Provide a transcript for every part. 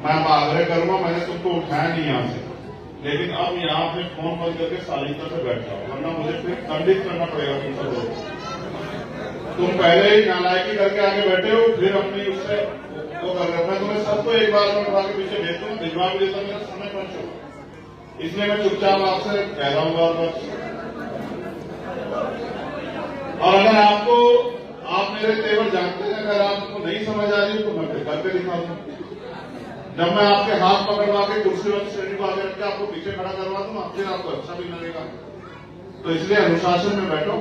मैं आग्रह करूंगा, मैंने तुमको उठाया नहीं यहाँ से, लेकिन अब यहाँ पे फोन बंद करके शालीनता से बैठ जाओ, वरना मुझे फिर दंडित करना पड़ेगा तुमसे लोग। तुम पहले ही नालायकी करके आगे बैठे हो, फिर अपनी उससे वो कर रहे हो। मैं तुम्हें सबको एक बार में उठा के पीछे भेजता हूँ, भिजवा भी देता, मेरा समय पर चुका, इसलिए मैं चुपचाप आपसे कह रहा हूँ बार बार। और अगर आपको, आप मेरे तेवर जानते हैं, अगर आपको नहीं समझ आ रही तो मैं फिर करके दिखा दूं। जब मैं आपके हाथ पकड़वा के कुर्सी वाली श्रेणी को आगे रख के आपको पीछे खड़ा करवा दूं, फिर आपको अच्छा भी लगेगा। तो इसलिए अनुशासन में बैठो,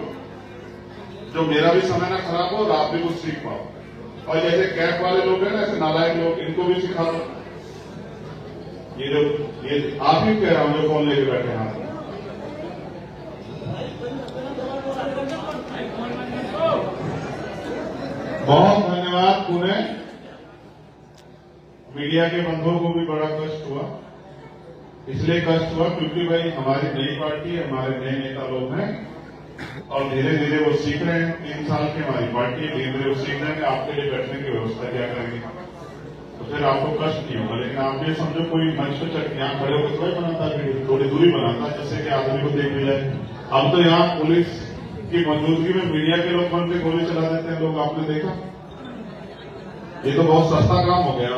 जो मेरा भी समय ना खराब हो और आप भी कुछ सीख पाओ। और जैसे कैप वाले लोग हैं ना, ऐसे नालायक लोग, इनको भी सिखा दो। ये आप ही कह रहा हूं जो फोन लेके बैठे हाथ में। बहुत धन्यवाद। पुणे मीडिया के बंधुओं को भी बड़ा कष्ट हुआ, इसलिए कष्ट हुआ क्योंकि भाई हमारी नई पार्टी है, हमारे नए नेता लोग हैं और धीरे धीरे वो सीख रहे हैं। 3 साल की हमारी पार्टी है, धीरे धीरे वो सीख रहे हैं कि आपके लिए बैठने की व्यवस्था क्या करेंगे, तो फिर आपको कष्ट नहीं होगा। लेकिन आप ये समझो कोई मंच पे चढ़ यहाँ खड़े होकर थोड़ी बनाता, थोड़ी दूरी बनाता जिससे कि आदमी को देख भी जाए। अब तो यहाँ पुलिस की मौजूदगी में मीडिया के लोग बन के गोली चला देते हैं लोग, आपने देखा। ये तो बहुत सस्ता काम हो गया।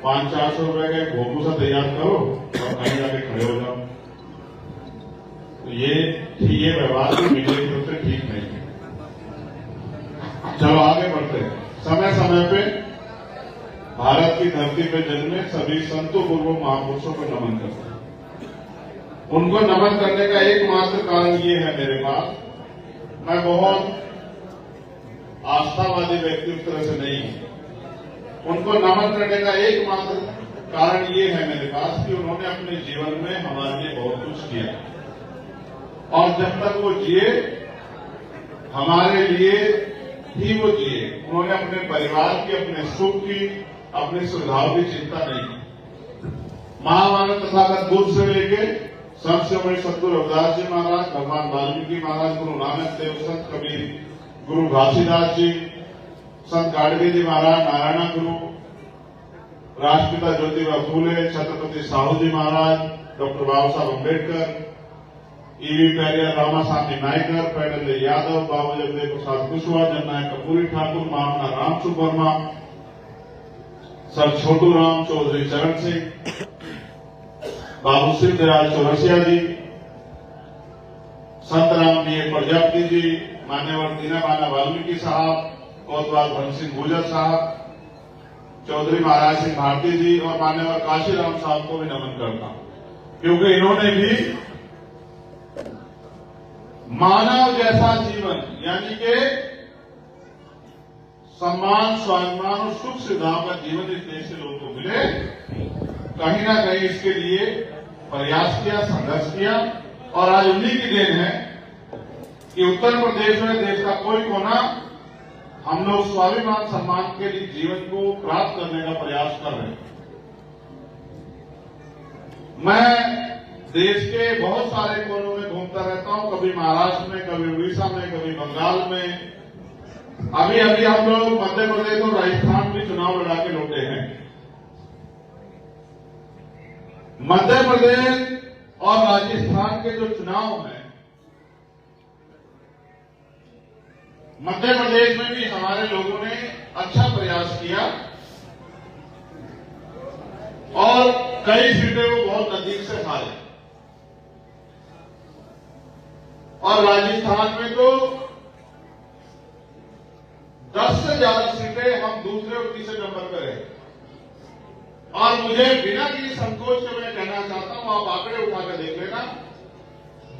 500-400 रुपए का एक भोपू सा तैयार करो और कहीं जाके खड़े हो जाओ। तो ये व्यवहार तो मीडिया की तरफ से ठीक नहीं है। चलो आगे बढ़ते हैं। समय समय पे भारत की धरती पे जन्मे सभी संतों पूर्व महापुरुषों को नमन करते हैं। उनको नमन करने का एकमात्र कारण ये है मेरे पास, मैं बहुत आस्थावादी व्यक्ति उस तरह से नहीं हूं। उनको नमन करने का एकमात्र कारण ये है मेरे पास कि उन्होंने अपने जीवन में हमारे लिए बहुत कुछ किया और जब तक वो जिए हमारे लिए ही वो जिए। उन्होंने अपने परिवार की, अपने सुख की, अपनी सुविधाओं की चिंता नहीं की। महामानव तथागत बुद्ध से लेके संत शिरोमणि सतगुरु रविदास जी महाराज, भगवान वाल्मीकि महाराज, गुरु नानक देव, संत कबीर, गुरु घासीदास जी, संत गाडगे जी महाराज, नारायण गुरु, राष्ट्रपिता ज्योतिबा फूले, छत्रपति साहू जी महाराज, डॉक्टर बाबा साहब अम्बेडकर, ईवी पेरियर, रामासामी नायकर, पैडल यादव, बाबू जगदेव प्रसाद कुशवाहा, जननायक कपूरी ठाकुर, महामना राम सुवर्मा, सर छोटू राम चौधरी, चरण सिंह, बाबू सिद्धराज चौरसिया जी, संत राम जी प्रजापति जी, मान्यवर दीनमाना वाल्मीकि साहब, कोतवाल धन सिंह गुर्जर साहब, चौधरी महाराज सिंह भारती जी और मान्यवर काशीराम साहब को भी नमन करता हूं, क्योंकि इन्होंने भी मानव जैसा जीवन यानी कि सम्मान, स्वाभिमान और सुख सुविधाओं का जीवन इस देश के लोगों को मिले, कहीं ना कहीं इसके लिए प्रयास किया, संघर्ष किया। और आज उन्हीं की देन है कि उत्तर प्रदेश में देश का कोई कोना हम लोग स्वाभिमान सम्मान के लिए जीवन को प्राप्त करने का प्रयास कर रहे हैं। मैं देश के बहुत सारे कोनों में घूमता रहता हूं, कभी महाराष्ट्र में, कभी उड़ीसा में, कभी बंगाल में। अभी अभी हम लोग मध्य प्रदेश और राजस्थान में चुनाव लड़ा के लौटे हैं। मध्य प्रदेश और राजस्थान के जो चुनाव हैं, मध्य प्रदेश में भी हमारे लोगों ने अच्छा प्रयास किया और कई सीटें वो बहुत नजदीक से हारे। और राजस्थान में तो 10 से ज्यादा सीटें हम दूसरे और तीसरे नंबर पर रहे। और मुझे बिना किसी संकोच के मैं कहना चाहता हूं, आप आंकड़े उठाकर देख लेना,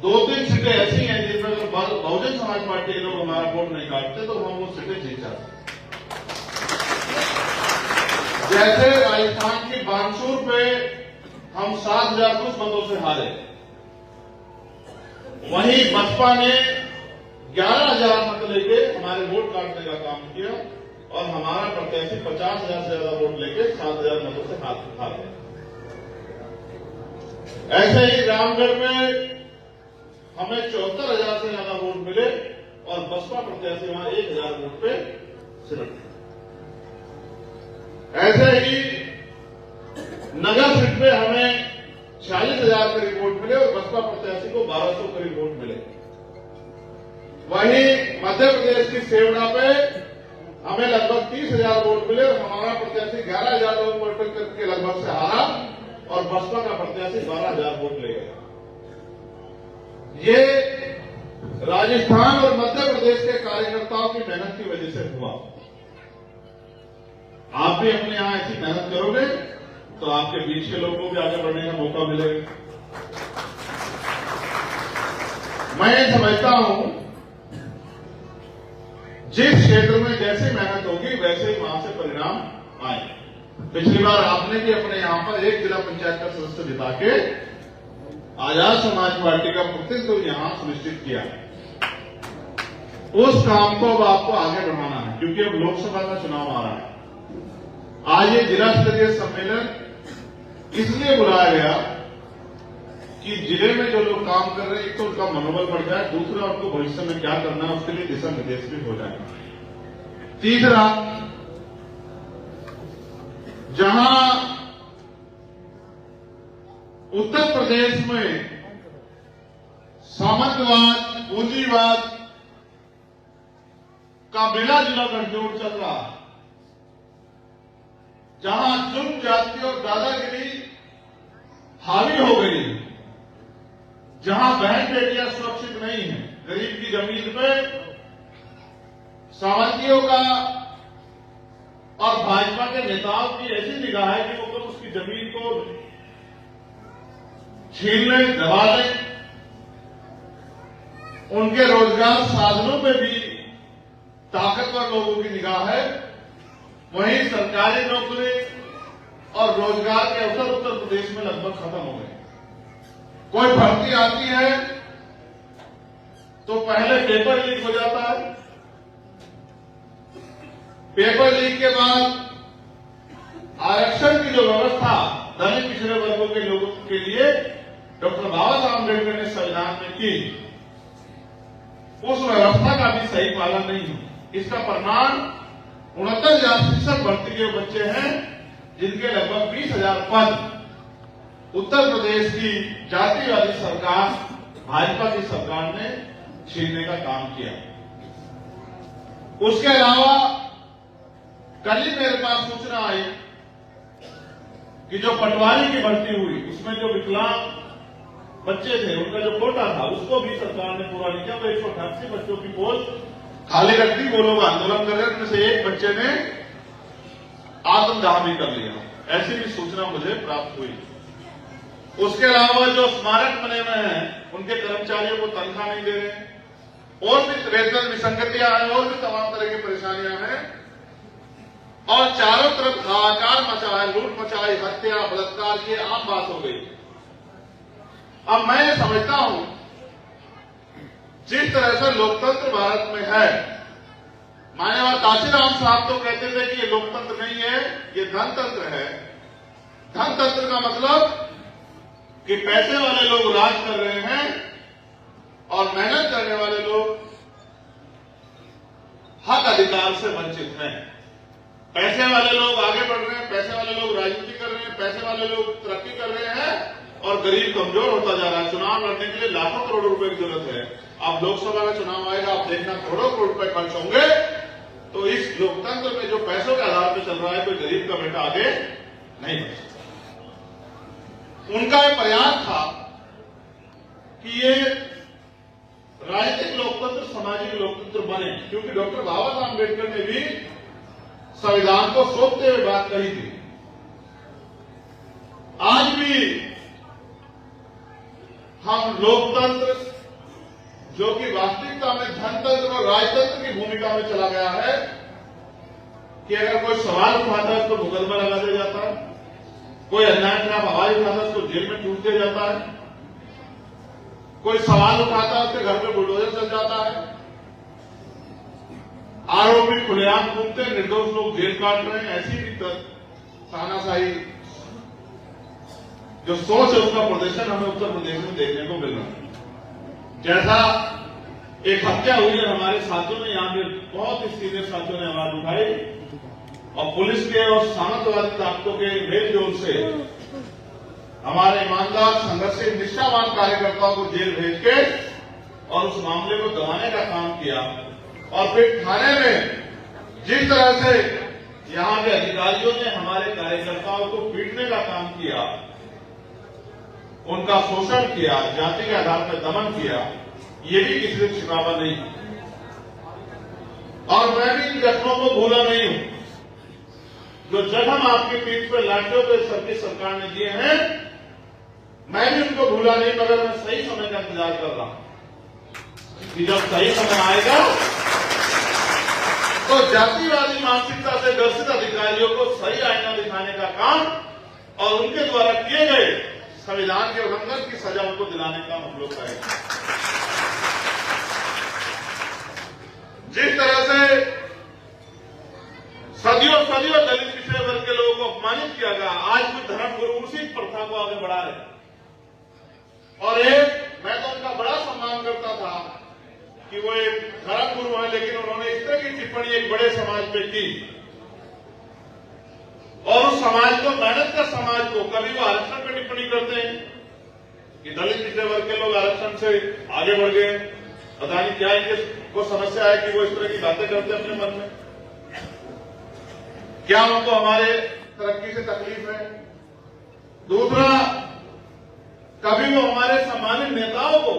2-3 सीटें ऐसी हैं जिनमें अगर बहुजन समाज पार्टी के लोग हमारा वोट नहीं काटते तो हम वो सीटें जीत जाते। जैसे राजस्थान की बानसूर पे हम 7,000 कुछ मतों से हारे, वहीं बसपा ने 11,000 मत लेके हमारे वोट काटने का काम किया और हमारा प्रत्याशी 50,000 से ज्यादा वोट लेके 7,000 मतों से हार गया। ऐसे ही रामगढ़ में हमें 74,000 से ज्यादा वोट मिले और बसपा प्रत्याशी वहां 1,000 वोट पे सिमट गए। ऐसे ही नगर सीट पे हमें 46,000 करीब वोट मिले और बसपा प्रत्याशी को 1200 करीब वोट मिले। वहीं मध्य प्रदेश की सेवड़ा पे हमें लगभग 30,000 वोट मिले और हमारा प्रत्याशी 11,000 वोट करके लगभग से हारा और बसपा का प्रत्याशी 12,000 वोट ले गया। ये राजस्थान और मध्य प्रदेश के कार्यकर्ताओं की मेहनत की वजह से हुआ। आप भी अपने यहां ऐसी मेहनत करोगे तो आपके बीच के लोगों को भी आगे बढ़ने का मौका मिलेगा। मैं ये समझता हूं जिस क्षेत्र में जैसी मेहनत होगी वैसे ही वहां से परिणाम आए। पिछली बार आपने भी अपने यहां पर एक जिला पंचायत का सदस्य जिता के आजाद समाज पार्टी का प्रतिनिधित्व यहां सुनिश्चित किया। उस काम को अब आपको आगे बढ़ाना है क्योंकि अब लोकसभा का चुनाव आ रहा है। आज ये जिला स्तरीय सम्मेलन इसलिए बुलाया गया कि जिले में जो लोग काम कर रहे हैं एक तो उनका मनोबल बढ़ जाए, दूसरा उनको भविष्य में क्या करना है उसके लिए दिशा निर्देश भी हो जाए। तीसरा, जहां उत्तर प्रदेश में सामंतवाद, पूंजीवाद का मिला जुला गठजोड़ चल रहा है, जहां जुर्म, जाति और दादागिरी हावी हो गई, जहां बहन बेटियां सुरक्षित नहीं है, गरीब की जमीन पे सावंतियों का और भाजपा के नेताओं की ऐसी निगाह है कि वो तो उसकी जमीन को छीन लें, दबा लें। उनके रोजगार साधनों पे भी ताकतवर लोगों की निगाह है। वहीं सरकारी नौकरी और रोजगार के अवसर उत्तर प्रदेश में लगभग खत्म हो गए। कोई भर्ती आती है तो पहले पेपर लीक हो जाता है, पेपर लीक के बाद आरक्षण की जो व्यवस्था दलित पिछड़े वर्गों के लोगों के लिए डॉक्टर बाबा साहब अम्बेडकर ने संविधान में की, उस व्यवस्था का भी सही पालन नहीं हुआ। इसका परिणाम 69,000 शिक्षक भर्ती के बच्चे हैं जिनके लगभग 20,000 पद उत्तर प्रदेश की जातिवादी सरकार, भाजपा की सरकार ने छीनने का काम किया। उसके अलावा कल ही मेरे पास सूचना आई कि जो पटवारी की भर्ती हुई उसमें जो विकलांग बच्चे थे उनका जो कोटा था उसको भी सरकार ने पूरा नहीं किया। वो 188 बच्चों की पोस्ट खाली रख दी। वो लोग आंदोलन कर रहे हैं, उनमें से एक बच्चे ने आत्मदाह भी कर लिया। ऐसी भी सूचना मुझे प्राप्त हुई। उसके अलावा जो स्मारक बने हुए हैं उनके कर्मचारियों को तनख्वाह नहीं दे रहे, और भी वेतन विसंगतियां हैं, और भी तमाम तरह की परेशानियां हैं, और चारों तरफ हाहाकार मचा है, लूट मचाई, हत्या, बलात्कार, ये आम बात हो गई। अब मैं ये समझता हूं जिस तरह से लोकतंत्र भारत में है, माननीय काशीराम साहब तो कहते थे कि ये लोकतंत्र नहीं है, ये धनतंत्र है। धनतंत्र का मतलब कि पैसे वाले लोग राज कर रहे हैं और मेहनत करने वाले लोग हक अधिकार से वंचित हैं। पैसे वाले लोग आगे बढ़ रहे हैं, पैसे वाले लोग राजनीति कर रहे हैं, पैसे वाले लोग तरक्की कर रहे हैं और गरीब कमजोर होता जा रहा है। चुनाव लड़ने के लिए लाखों करोड़ रुपए की जरूरत है। अब लोकसभा का चुनाव आएगा, आप देखना करोड़ों करोड़ रुपए खर्च होंगे, तो इस लोकतंत्र में जो पैसों के आधार पर चल रहा है, कोई गरीब का बेटा आगे नहीं बढ़ सकता। उनका यह प्रयास था कि ये राजनीतिक लोकतंत्र सामाजिक लोकतंत्र बने, क्योंकि डॉक्टर बाबा साहब अम्बेडकर ने भी संविधान को सौंपते हुए बात कही थी। आज भी हम लोकतंत्र जो कि वास्तविकता में धनतंत्र और राजतंत्र की भूमिका में चला गया है कि अगर कोई सवाल उठाता है उसको मुकदमा लगा दिया जाता है, कोई अन्याय खिलाफ आवाज उठाता है उसको जेल में टूट दिया जाता है, कोई सवाल उठाता है उसके घर पे बुलडोजर चल जाता है, आरोपी खुलेआम घूमते, निर्दोष लोग जेल काट रहे हैं। ऐसी भी तानाशाही जो सोच है उसका प्रदर्शन हमें उत्तर प्रदेश में देखने को मिल रहा है। जैसा एक हत्या हुई है, हमारे साथियों ने यहां पे बहुत ही सीनियर साथियों ने आवाज उठाई और पुलिस के और सामंतवादी ताकतों के मेलजोल से हमारे ईमानदार, संघर्षशील, निष्ठावान कार्यकर्ताओं को जेल भेज के और उस मामले को दबाने का काम किया। और फिर थाने में जिस तरह से यहां के अधिकारियों ने हमारे कार्यकर्ताओं को पीटने का काम किया, उनका शोषण किया, जाति के आधार पर दमन किया, ये भी किसी से छिपावा नहीं। और मैं भी इन घटनाओं को भूला नहीं हूं। जो जख्म आपकी पीठ पर लाठियों के सर की सरकार ने दिए हैं, मैं भी उनको भूला नहीं, मगर मैं सही समय का इंतजार कर रहा हूं कि जब सही समय आएगा तो जातिवादी मानसिकता से ग्रसित अधिकारियों को सही आईना दिखाने का काम और उनके द्वारा किए गए संविधान के उल्लंघन की सजा उनको दिलाने का हम लोग करेंगे। जिस तरह से सदियों सदियों दलित पिछड़े वर्ग के लोगों को अपमानित किया गया, आज कुछ धर्मगुरु उसी प्रथा को आगे बढ़ा रहे। और मैं तो उनका बड़ा सम्मान करता था कि वो एक धर्मगुरु हैं, लेकिन उन्होंने इस तरह की टिप्पणी एक बड़े समाज पे की और उस समाज को, मेहनत का समाज को, कभी वो आरक्षण पे टिप्पणी करते हैं कि दलित पिछड़े वर्ग के लोग आरक्षण से आगे बढ़ गए, पता नहीं क्या इनको समस्या है कि वो इस तरह की बातें करते हैं अपने मन में। क्या उनको हमारे तरक्की से तकलीफ है? दूसरा, कभी वो हमारे सम्मानित नेताओं को,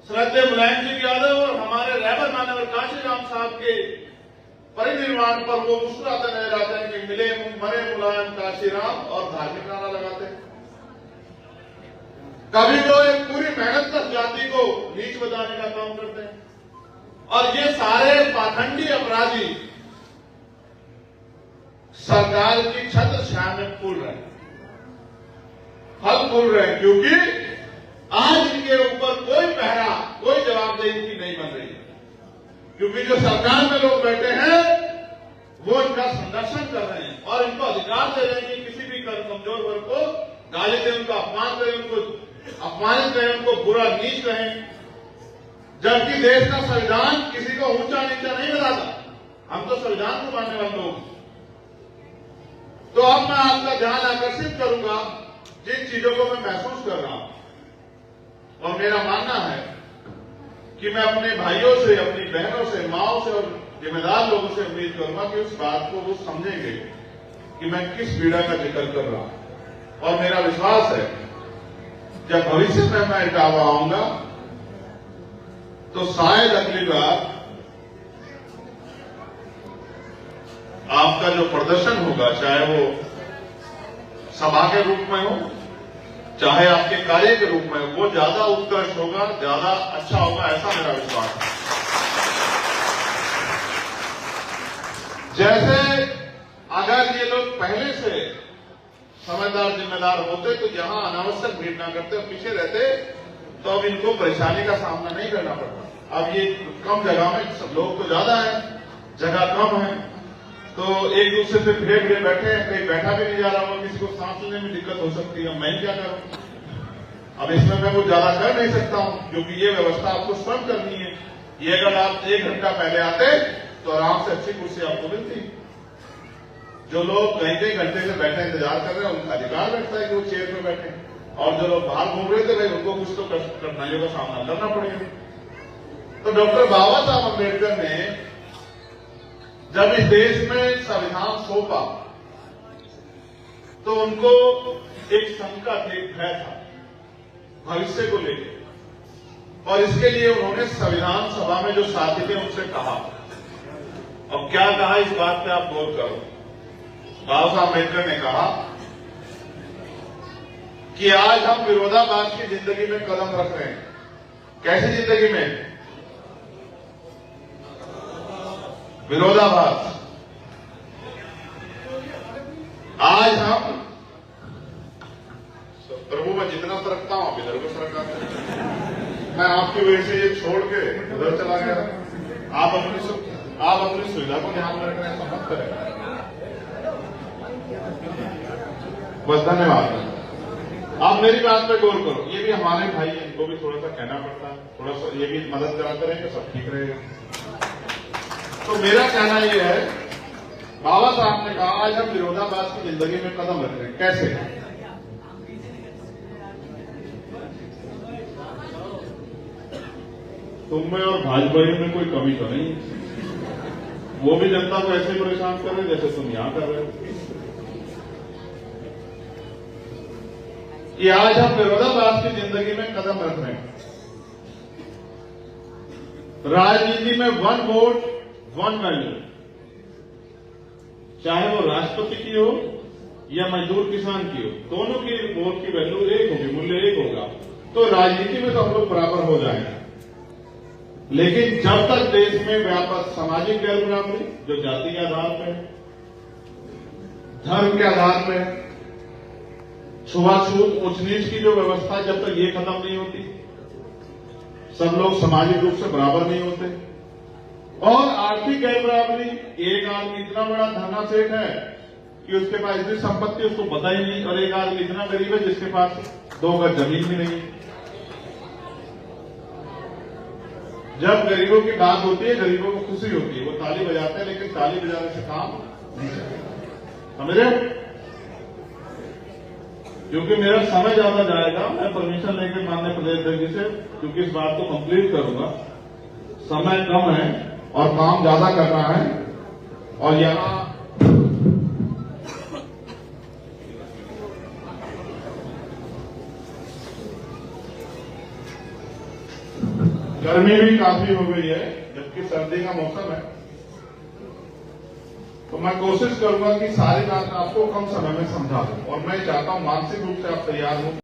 श्रद्धेय मुलायम सिंह यादव और हमारे रहबर मानव काशीराम साहब के परिनिर्वाण पर वो मुस्कुराते नजर आते हैं कि मिले मरे मुलायम काशीराम और धार्मिक नारा लगाते हैं। कभी तो एक पूरी मेहनत कर जाति को नीच बताने का काम करते हैं। और ये सारे पाखंडी अपराधी सरकार की छत्र छाया में फूल रहे हैं, फल फूल रहे हैं, क्योंकि आज इनके ऊपर कोई पहरा, कोई जवाबदेही की नहीं बन रही है। क्योंकि जो सरकार में लोग बैठे हैं वो इनका संरक्षण कर रहे हैं और इनको अधिकार दे रहे हैं कि किसी भी कमजोर वर्ग को गाली दें, उनका अपमान करें, उनको अपमानित करें, उनको बुरा नीच कहें। जबकि देश का संविधान किसी को ऊंचा नीचा नहीं बताता। हम तो संविधान को मानने वाले लोग। तो अब मैं आपका ध्यान आकर्षित करूंगा जिन चीजों को मैं महसूस कर रहा हूं। और मेरा मानना है कि मैं अपने भाइयों से, अपनी बहनों से, माओं से और जिम्मेदार लोगों से उम्मीद करूंगा कि उस बात को वो समझेंगे कि मैं किस पीड़ा का जिक्र कर रहा हूं। और मेरा विश्वास है जब भविष्य में मैं इटावा आऊंगा तो शायद अगली बार आपका जो प्रदर्शन होगा, चाहे वो सभा के रूप में हो, चाहे आपके कार्य के रूप में, वो ज्यादा उत्कृष्ट होगा, ज्यादा अच्छा होगा, ऐसा मेरा विश्वास है। जैसे अगर ये लोग पहले से समझदार, जिम्मेदार होते तो यहां अनावश्यक भीड़ ना करते और पीछे रहते, तो अब इनको परेशानी का सामना नहीं करना पड़ता। अब ये कम जगह में, सब लोग तो ज्यादा है, जगह कम है, तो एक दूसरे से भिड़े भिड़े बैठे हैं, कहीं बैठा भी नहीं जा रहा होगा, किसी को सांस लेने में दिक्कत हो सकती है। मैं क्या करूं? अब इसमें मैं कुछ ज्यादा कर नहीं सकता हूं, क्योंकि ये व्यवस्था आपको स्वयं करनी है। ये अगर आप 1 घंटा पहले आते तो आराम से अच्छी कुर्सी आपको मिलती। जो लोग कई घंटे से बैठे इंतजार कर रहे हैं, उनका अधिकार बैठता है कि वो चेयर पर बैठे, और जो लोग बाहर घूम रहे थे भाई, उनको कुछ तो कठिनाइयों का सामना करना पड़ेगा। तो डॉक्टर बाबा साहब अम्बेडकर ने जब इस देश में संविधान सौंपा तो उनको एक शंका थी, एक भय था भविष्य को लेकर, और इसके लिए उन्होंने संविधान सभा में जो साथी थे उनसे कहा। अब क्या कहा, इस बात पे आप गौर करो। बाबा साहब अम्बेडकर ने कहा कि आज हम विरोधाभास की जिंदगी में कदम रख रहे हैं। कैसी जिंदगी में? विरोधाभास। आज हम, प्रभु मैं जितना सरकता हूं आप इधर को सरकाते हैं। मैं आपकी वजह से ये छोड़ के उधर चला गया। आप अपनी सुविधा को ध्यान में रख रहे हैं, ऐसा मत करें। बस धन्यवाद। आप मेरी बात पे गौर करो। ये भी हमारे भाई हैं, इनको भी थोड़ा सा कहना पड़ता है, थोड़ा सा ये भी मदद कराते रहेंगे, सब ठीक रहेगा। तो मेरा कहना यह है बाबा साहब ने कहा आज हम विरोधाभास की जिंदगी में कदम रख रहे हैं। कैसे? तुम में और भाजपा में कोई कमी तो नहीं, वो भी जनता को ऐसे परेशान कर रहे जैसे तुम यहां कर रहे हो। कि आज हम विरोधाभास की जिंदगी में कदम रख रहे हैं। राजनीति में 1 वोट 1 वैल्यू, चाहे वो राष्ट्रपति की हो या मजदूर किसान की हो, दोनों की वोट की वैल्यू एक होगी, मूल्य एक होगा। तो राजनीति में तो हम लोग बराबर हो जाएंगे। लेकिन जब तक देश में व्यापक सामाजिक गैर बराबरी, जो जाति के आधार पर, धर्म के आधार पर, छुआछूत, ऊंच नीच की जो व्यवस्था, जब तक ये खत्म नहीं होती, सब लोग सामाजिक रूप से बराबर नहीं होते। और आर्थिक गैर बराबरी, एक आदमी इतना बड़ा धना सेठ है कि उसके पास इतनी संपत्ति उसको पता ही नहीं, और एक आदमी इतना गरीब है जिसके पास 2 गज जमीन भी नहीं। जब गरीबों की बात होती है, गरीबों को खुशी होती है, वो ताली बजाते हैं, लेकिन ताली बजाने से काम नहीं चलेगा। समझे? क्योंकि मेरा समय ज्यादा जाएगा, मैं परमिशन लेकर माननीय प्रदेश अध्यक्ष से, क्योंकि इस बात को कंप्लीट करूंगा। समय कम है और काम ज्यादा करना है। और यहां गर्मी भी काफी हो गई है, जबकि सर्दी का मौसम है। तो मैं कोशिश करूंगा कि सारी बात आपको कम समय में समझा दूं, और मैं चाहता हूं मानसिक रूप से आप तैयार हो।